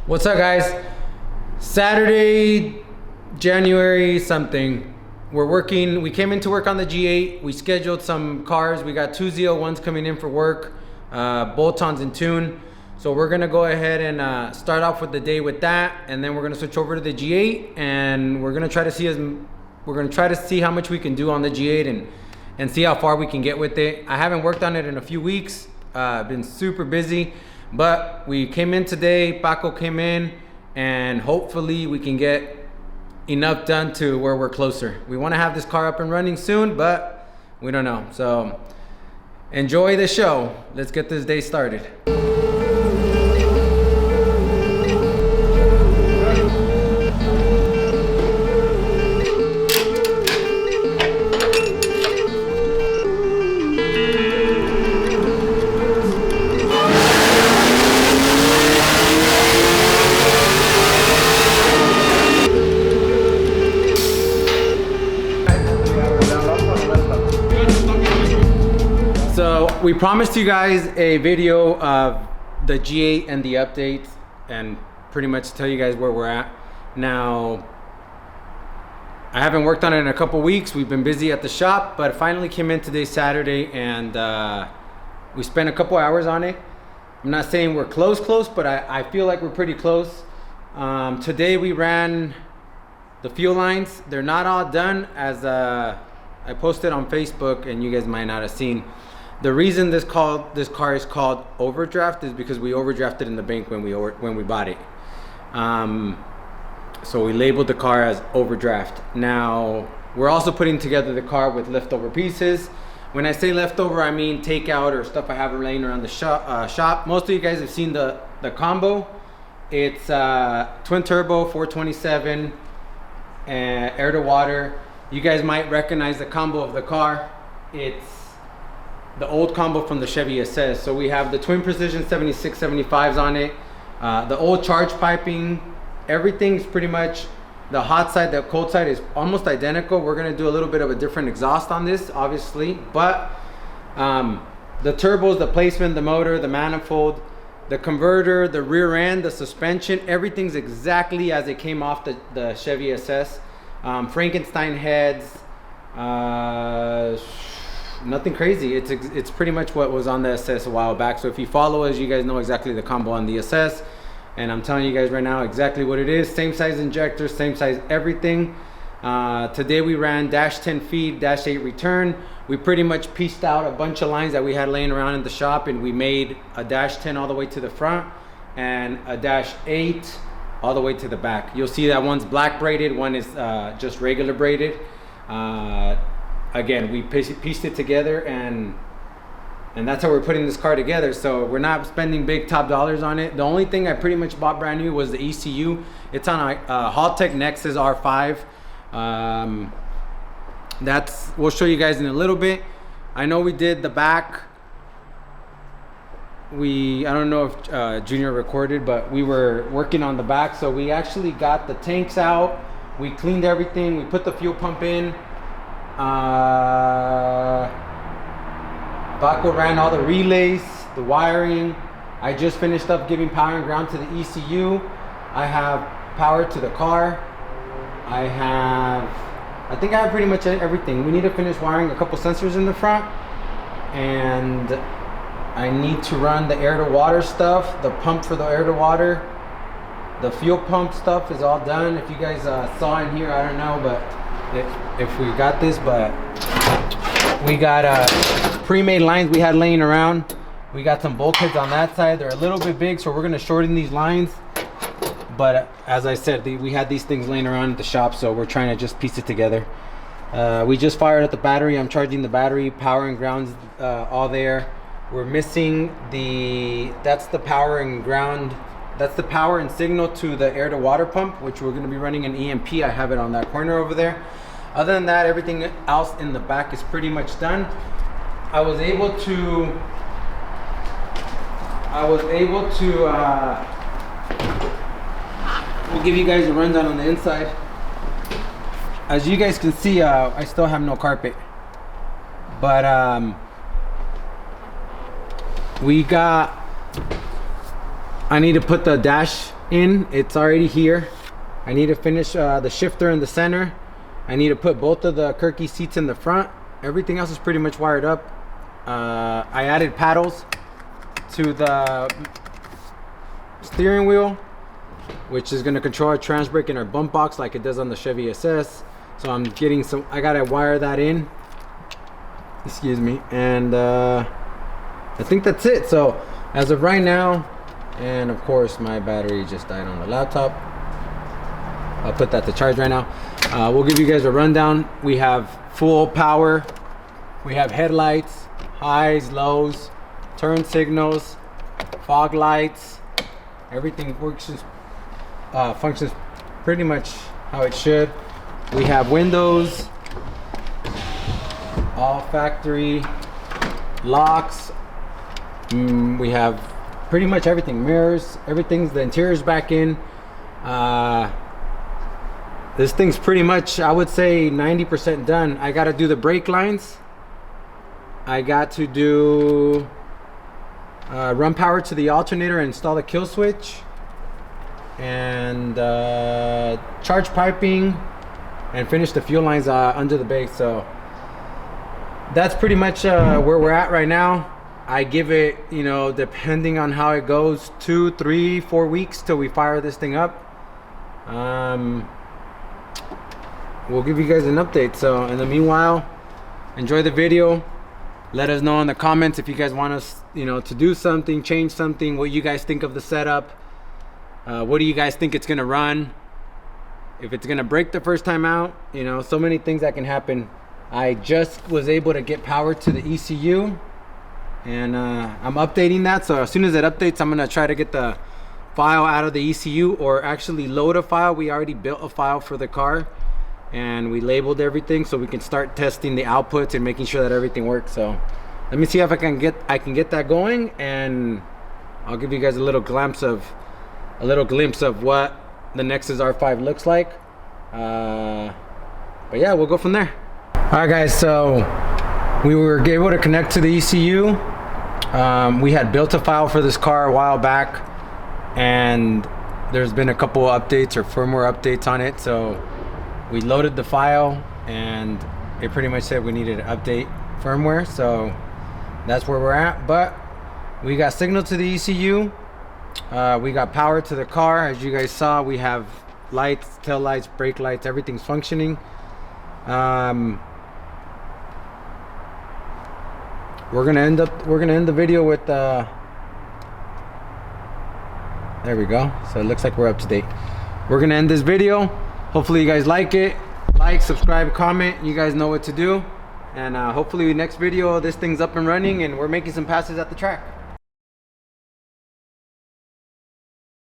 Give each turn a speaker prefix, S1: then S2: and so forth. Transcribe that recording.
S1: What's up, guys? Saturday, January something. We're working. We came into work on the G8. We scheduled some cars. We got two Z01s coming in for work, bolt-ons in tune. So we're gonna go ahead and start off with the day with that, and then we're gonna switch over to the G8, and we're gonna try to see how much we can do on the G8 and see how far we can get with it. I haven't worked on it in a few weeks. Been super busy. But we came in today, Paco came in, and hopefully we can get enough done to where we're closer. We want to have this car up and running soon, but we don't know. So enjoy the show. Let's get this day started. We promised you guys a video of the G8 and the updates and pretty much tell you guys where we're at. Now, I haven't worked on it in a couple weeks. We've been busy at the shop, but finally came in today, Saturday, and we spent a couple hours on it. I'm not saying we're close, but I feel like we're pretty close. Today we ran the fuel lines. They're not all done, as I posted on Facebook, and you guys might not have seen. The reason this car is called overdraft is because we overdrafted in the bank when we bought it. So we labeled the car as overdraft. Now we're also putting together the car with leftover pieces. When I say leftover, I mean takeout or stuff I have laying around the shop. Most of you guys have seen the combo. It's twin turbo 427 and air to water. You guys might recognize the combo of the car. It's the old combo from the Chevy SS. So we have the twin precision 76, 75s on it. The old charge piping, everything's pretty much, the hot side, the cold side is almost identical. We're gonna do a little bit of a different exhaust on this, obviously, but the turbos, the placement, the motor, the manifold, the converter, the rear end, the suspension, everything's exactly as it came off the Chevy SS. Frankenstein heads, nothing crazy. It's pretty much what was on the SS a while back. So if you follow us, you guys know exactly the combo on the SS, and I'm telling you guys right now exactly what it is. Same size injector, same size everything. Today we ran -10 feed, -8 return. We pretty much pieced out a bunch of lines that we had laying around in the shop, and we made a -10 all the way to the front and a -8 all the way to the back. You'll see that one's black braided, one is just regular braided. Again, we pieced it together, and that's how we're putting this car together. So we're not spending big top dollars on it. The only thing I pretty much bought brand new was the ECU. It's on a Haltech Nexus R5. We'll show you guys in a little bit. I know we did the back. I don't know if Junior recorded, but we were working on the back. So we actually got the tanks out. We cleaned everything. We put the fuel pump in. Paco ran all the relays, the wiring. I just finished up giving power and ground to the ECU. I have power to the car. I think I have pretty much everything. We need to finish wiring a couple sensors in the front, and I need to run the air to water stuff, the pump for the air to water. The fuel pump stuff is all done. If you guys saw in here, I don't know, but if we got this, but we got pre-made lines we had laying around. We got some bulkheads on that side. They're a little bit big, so we're gonna shorten these lines. But as I said, we had these things laying around at the shop, so we're trying to just piece it together. We just fired up the battery. I'm charging the battery. Power and ground's all there. We're missing that's the power and ground. That's the power and signal to the air to water pump, which we're gonna be running an EMP. I have it on that corner over there. Other than that, everything else in the back is pretty much done. I was able to we'll give you guys a rundown on the inside. As you guys can see, I still have no carpet, but we got I need to put the dash in. It's already here. I need to finish the shifter in the center. I need to put both of the Kirky seats in the front. Everything else is pretty much wired up. I added paddles to the steering wheel, which is going to control our trans brake and our bump box like it does on the Chevy SS. So I'm getting some, I gotta wire that in, excuse me, and I think that's it. So as of right now, and of course my battery just died on the laptop, I'll put that to charge right now. We'll give you guys a rundown. We have full power, we have headlights, highs, lows, turn signals, fog lights. Everything works, functions pretty much how it should. We have windows, all factory locks. We have pretty much everything, mirrors, everything's, the interior's back in. This thing's pretty much, I would say 90% done. I got to do the brake lines. I got to do run power to the alternator and install the kill switch, and charge piping, and finish the fuel lines under the base. So that's pretty much where we're at right now. I give it, you know, depending on how it goes, 2, 3, 4 weeks till we fire this thing up. We'll give you guys an update. So in the meanwhile, enjoy the video. Let us know in the comments if you guys want us, you know, to do something, change something, what you guys think of the setup. What do you guys think it's gonna run? If it's gonna break the first time out, you know, so many things that can happen. I just was able to get power to the ECU, and I'm updating that. So as soon as it updates, I'm gonna try to get the file out of the ECU, or actually load a file. We already built a file for the car, and we labeled everything so we can start testing the outputs and making sure that everything works. So let me see if I can get that going, and I'll give you guys a little glimpse of what the Nexus R5 looks like. But yeah, we'll go from there. All right guys, so we were able to connect to the ECU. We had built a file for this car a while back, and there's been a couple of updates or firmware updates on it. So we loaded the file, and it pretty much said we needed to update firmware. So that's where we're at. But we got signal to the ECU. We got power to the car. As you guys saw, we have lights, tail lights, brake lights, everything's functioning. We're gonna end the video with there we go. So it looks like we're up to date. We're gonna end this video. Hopefully you guys like it. Like, subscribe, comment. You guys know what to do. And hopefully next video this thing's up and running and we're making some passes at the track.